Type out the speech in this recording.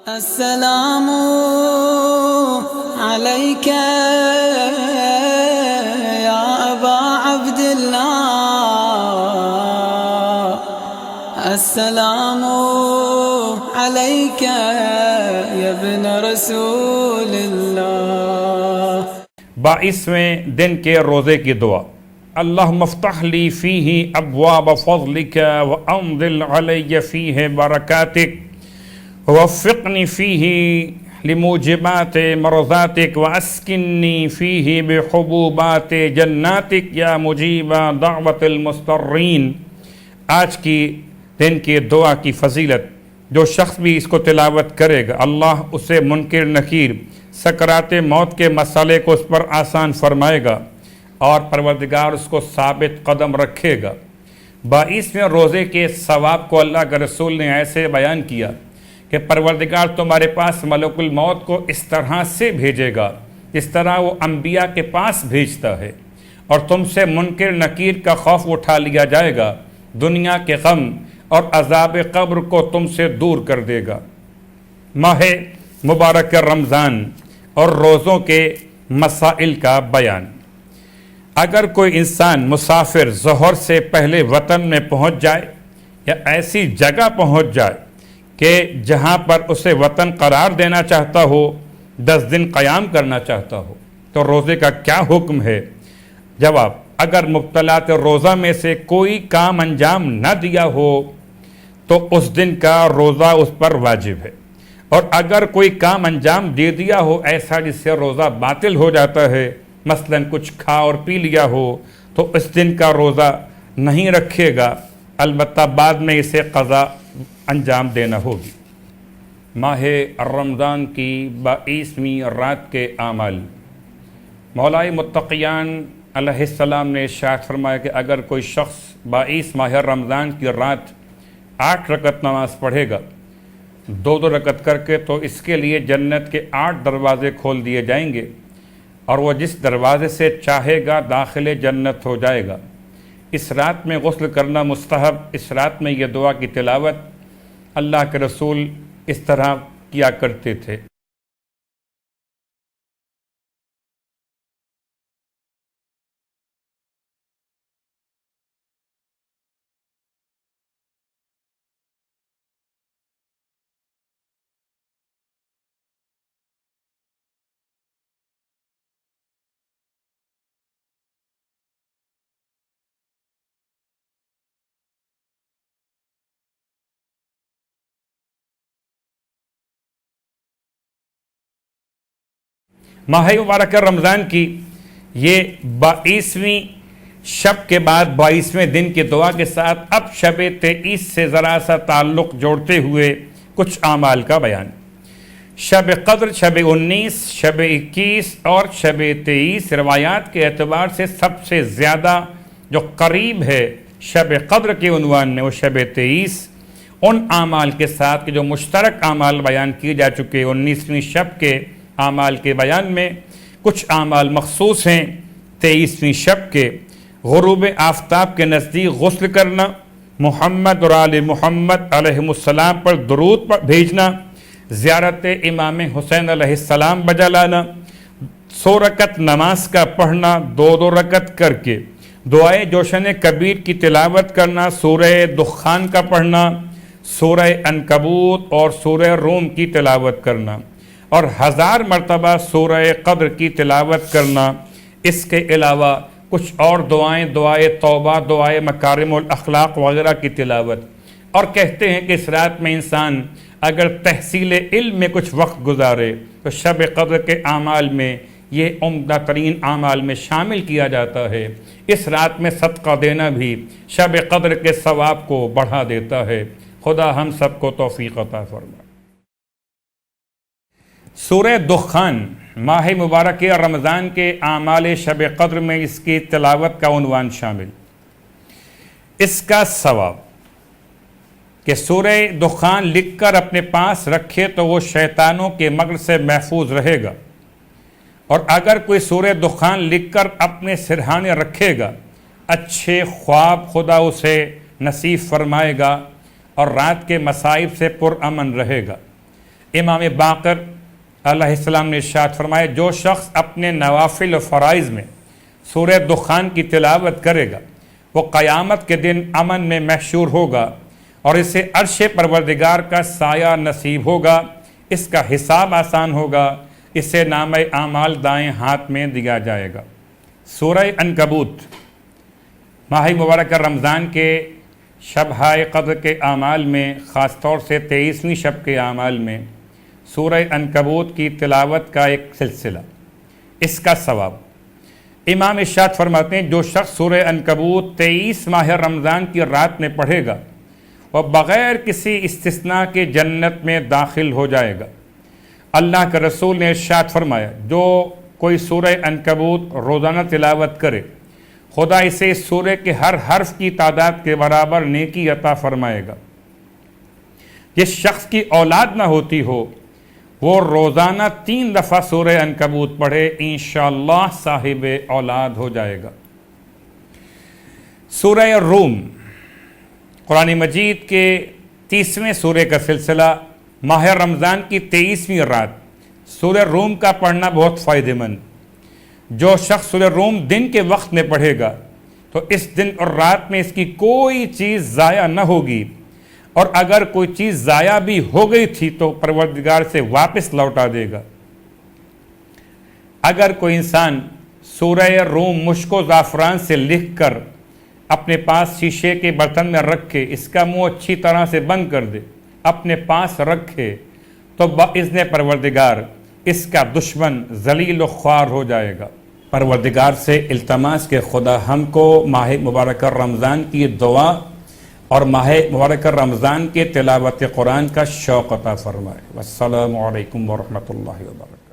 السلام عليك يا أبا عبد الله السلام عليك يا ابن رسول الله بائیسویں دن کے روزے کی دعا اللہم افتح لی فیہ ابواب فضلک وانزل علی فیہ برکاتک ووفقنی فیہ لموجبات مرضاتک واسکنی فیہ بحبوبات جناتک یا مجیب دعوت المضطرین۔ آج کی دن کی دعا کی فضیلت، جو شخص بھی اس کو تلاوت کرے گا اللہ اسے منکر نکیر سکرات موت کے مسئلے کو اس پر آسان فرمائے گا اور پروردگار اس کو ثابت قدم رکھے گا۔ بائیسویں روزے کے ثواب کو اللہ کے رسول نے ایسے بیان کیا کہ پروردگار تمہارے پاس ملک الموت کو اس طرح سے بھیجے گا جس طرح وہ انبیاء کے پاس بھیجتا ہے، اور تم سے منکر نکیر کا خوف اٹھا لیا جائے گا، دنیا کے غم اور عذاب قبر کو تم سے دور کر دے گا۔ ماہ مبارک رمضان اور روزوں کے مسائل کا بیان۔ اگر کوئی انسان مسافر ظہر سے پہلے وطن میں پہنچ جائے یا ایسی جگہ پہنچ جائے کہ جہاں پر اسے وطن قرار دینا چاہتا ہو، 10 دن قیام کرنا چاہتا ہو، تو روزے کا کیا حکم ہے؟ جواب: اگر مبتلات روزہ میں سے کوئی کام انجام نہ دیا ہو تو اس دن کا روزہ اس پر واجب ہے، اور اگر کوئی کام انجام دے دیا ہو ایسا جس سے روزہ باطل ہو جاتا ہے، مثلا کچھ کھا اور پی لیا ہو، تو اس دن کا روزہ نہیں رکھے گا، البتہ بعد میں اسے قضا انجام دینا ہوگی۔ ماہ رمضان کی 22ویں رات کے اعمال۔ مولائے متقیان علیہ السلام نے ارشاد فرمایا کہ اگر کوئی شخص 22 ماہ رمضان کی رات 8 رکعت نماز پڑھے گا 2 رکعت کر کے، تو اس کے لیے جنت کے 8 دروازے کھول دیے جائیں گے، اور وہ جس دروازے سے چاہے گا داخل جنت ہو جائے گا۔ اس رات میں غسل کرنا مستحب، اس رات میں یہ دعا کی تلاوت اللہ کے رسول اس طرح کیا کرتے تھے۔ ماہ مبارک رمضان کی یہ 22ویں شب کے بعد 22ویں دن کی دعا کے ساتھ اب شب 23 سے ذرا سا تعلق جوڑتے ہوئے کچھ اعمال کا بیان۔ شب قدر، شب 19، شب 21 اور شب 23 روایات کے اعتبار سے سب سے زیادہ جو قریب ہے شب قدر کے عنوان میں، وہ شب 23 ان اعمال کے ساتھ کہ جو مشترک اعمال بیان کیے جا چکے 19ویں شب کے اعمال کے بیان میں کچھ اعمال مخصوص ہیں۔ 23ویں شب کے غروب آفتاب کے نزدیک غسل کرنا، محمد اور آل محمد علیہ السلام پر درود بھیجنا، زیارت امام حسین علیہ السلام بجا لانا، 100 رکعت نماز کا پڑھنا 2 رکعت کر کے، دعائے جوشن کبیر کی تلاوت کرنا، سورہ دخان کا پڑھنا، سورہ عنکبوت اور سورہ روم کی تلاوت کرنا، اور 1000 مرتبہ سورہ قدر کی تلاوت کرنا۔ اس کے علاوہ کچھ اور دعائیں، دعائے توبہ، دعائے مکارم الاخلاق وغیرہ کی تلاوت۔ اور کہتے ہیں کہ اس رات میں انسان اگر تحصیل علم میں کچھ وقت گزارے تو شب قدر کے اعمال میں یہ عمدہ ترین اعمال میں شامل کیا جاتا ہے۔ اس رات میں صدقہ دینا بھی شب قدر کے ثواب کو بڑھا دیتا ہے۔ خدا ہم سب کو توفیق عطا فرمائے۔ سورہ دخان ماہ مبارک رمضان کے اعمال شب قدر میں اس کی تلاوت کا عنوان شامل۔ اس کا ثواب کہ سورہ دخان لکھ کر اپنے پاس رکھے تو وہ شیطانوں کے مکر سے محفوظ رہے گا، اور اگر کوئی سورہ دخان لکھ کر اپنے سرہانے رکھے گا اچھے خواب خدا اسے نصیب فرمائے گا اور رات کے مصائب سے پرامن رہے گا۔ امام باقر علیہ السلام نے ارشاد فرمایا جو شخص اپنے نوافل و فرائض میں سورہ دخان کی تلاوت کرے گا وہ قیامت کے دن امن میں محشور ہوگا اور اسے عرش پروردگار کا سایہ نصیب ہوگا، اس کا حساب آسان ہوگا، اسے نامہ اعمال دائیں ہاتھ میں دیا جائے گا۔ سورہ عنکبوت ماہ مبارکہ رمضان کے شب قدر کے اعمال میں، خاص طور سے 23ویں شب کے اعمال میں سورہ عنکبوت کی تلاوت کا ایک سلسلہ، اس کا ثواب۔ امام ارشاد فرماتے ہیں جو شخص سورہ عنکبوت 23 ماہ رمضان کی رات میں پڑھے گا وہ بغیر کسی استثناء کے جنت میں داخل ہو جائے گا۔ اللہ کے رسول نے ارشاد فرمایا جو کوئی سورہ عنکبوت روزانہ تلاوت کرے خدا اسے اس سورہ کے ہر حرف کی تعداد کے برابر نیکی عطا فرمائے گا۔ جس شخص کی اولاد نہ ہوتی ہو وہ روزانہ 3 دفعہ سورہ عنکبوت پڑھے، انشاءاللہ صاحب اولاد ہو جائے گا۔ سورہ روم قرآن مجید کے 30ویں سورہ کا سلسلہ، ماہ رمضان کی 23ویں رات سورہ روم کا پڑھنا بہت فائدہ مند۔ جو شخص سورہ روم دن کے وقت میں پڑھے گا تو اس دن اور رات میں اس کی کوئی چیز ضائع نہ ہوگی، اور اگر کوئی چیز ضائع بھی ہو گئی تھی تو پروردگار سے واپس لوٹا دے گا۔ اگر کوئی انسان سورہ روم مشک و زعفران سے لکھ کر اپنے پاس شیشے کے برتن میں رکھے، اس کا منہ اچھی طرح سے بند کر دے، اپنے پاس رکھے، تو باذن پروردگار اس کا دشمن ذلیل و خوار ہو جائے گا۔ پروردگار سے التماس کہ خدا ہم کو ماہ مبارکہ رمضان کی دعا اور ماہ مبارکہ رمضان کے تلاوت قرآن کا شوق عطا فرمائے۔ والسلام علیکم ورحمۃ اللہ وبرکاتہ۔